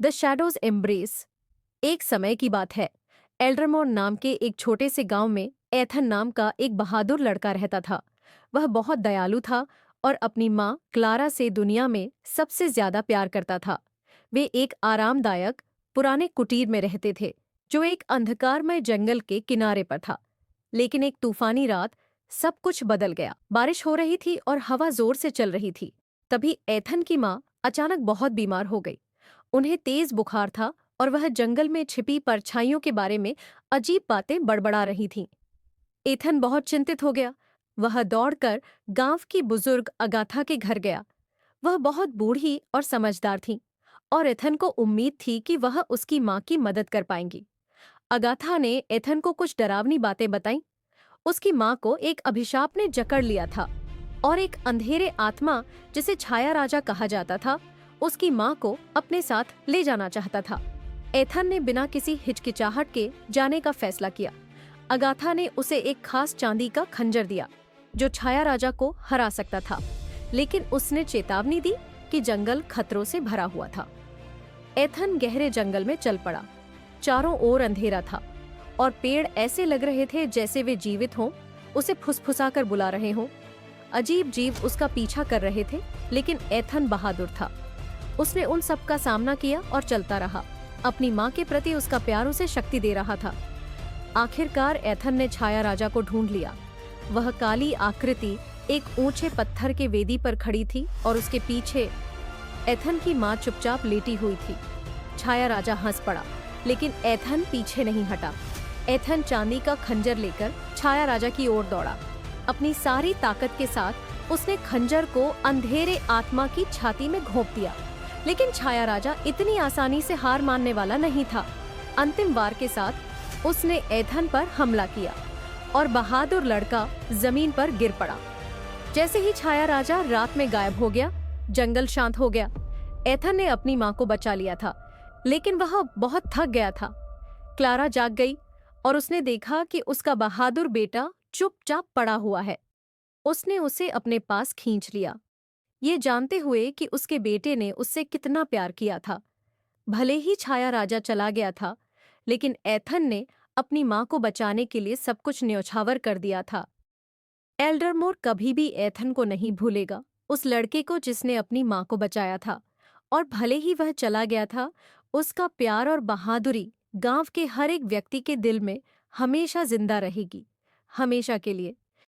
The shadows embrace. एक समय की बात है। एल्डरमोर नाम के एक छोटे से गांव में एथन नाम का एक बहादुर लड़का रहता था। वह बहुत दयालु था और अपनी माँ क्लारा से दुनिया में सबसे ज्यादा प्यार करता था। वे एक आरामदायक पुराने कुटीर में रहते थे जो एक अंधकारमय जंगल के किनारे पर था। लेकिन एक तूफानी रात सब कुछ बदल गया। बारिश हो रही थी और हवा जोर से चल रही थी। तभी एथन की माँ अचानक बहुत बीमार हो गई। उन्हें तेज बुखार था और वह जंगल में छिपी परछाइयों के बारे में अजीब बातें बड़बड़ा रही थीं। एथन बहुत चिंतित हो गया। वह दौड़कर गांव की बुजुर्ग अगाथा के घर गया। वह बहुत बूढ़ी और समझदार थी और एथन को उम्मीद थी कि वह उसकी माँ की मदद कर पाएंगी। अगाथा ने एथन को कुछ डरावनी बातें बताईं। उसकी माँ को एक अभिशाप ने जकड़ लिया था और एक अंधेरे आत्मा, जिसे छाया राजा कहा जाता था, उसकी माँ को अपने साथ ले जाना चाहता था। एथन ने बिना किसी हिचकिचाहट के जाने का फैसला किया। अगाथा ने उसे एक खास चांदी का खंजर दिया जो छाया राजा को हरा सकता था, लेकिन उसने चेतावनी दी कि जंगल खतरों से भरा हुआ था। एथन गहरे जंगल में चल पड़ा। चारों ओर अंधेरा था और पेड़ ऐसे लग रहे थे जैसे वे जीवित हों, उसे फुसफुसाकर बुला रहे हों। अजीब जीव उसका पीछा कर रहे थे, लेकिन एथन बहादुर था। उसने उन सब का सामना किया और चलता रहा। अपनी माँ के प्रति उसका प्यार उसे शक्ति दे रहा था। आखिरकार एथन ने छाया राजा को ढूंढ लिया। वह काली आकृति एक ऊंचे पत्थर के वेदी पर खड़ी थी और उसके पीछे एथन की माँ चुपचाप लेटी हुई थी। छाया राजा हंस पड़ा, लेकिन एथन पीछे नहीं हटा। एथन चांदी का खंजर लेकर छाया राजा की ओर दौड़ा। अपनी सारी ताकत के साथ उसने खंजर को अंधेरे आत्मा की छाती में घोंप दिया, लेकिन छाया राजा इतनी आसानी से हार मानने वाला नहीं था। अंतिम वार के साथ उसने एथन पर हमला किया और बहादुर लड़का जमीन पर गिर पड़ा। जैसे ही छाया राजा रात में गायब हो गया, जंगल शांत हो गया। एथन ने अपनी माँ को बचा लिया था, लेकिन वह बहुत थक गया था। क्लारा जाग गई और उसने देखा कि उसका बहादुर बेटा चुपचाप पड़ा हुआ है। उसने उसे अपने पास खींच लिया, ये जानते हुए कि उसके बेटे ने उससे कितना प्यार किया था। भले ही छाया राजा चला गया था, लेकिन एथन ने अपनी माँ को बचाने के लिए सब कुछ न्यौछावर कर दिया था। एल्डरमोर कभी भी एथन को नहीं भूलेगा, उस लड़के को जिसने अपनी माँ को बचाया था। और भले ही वह चला गया था, उसका प्यार और बहादुरी गांव के हर एक व्यक्ति के दिल में हमेशा जिंदा रहेगी, हमेशा के लिए।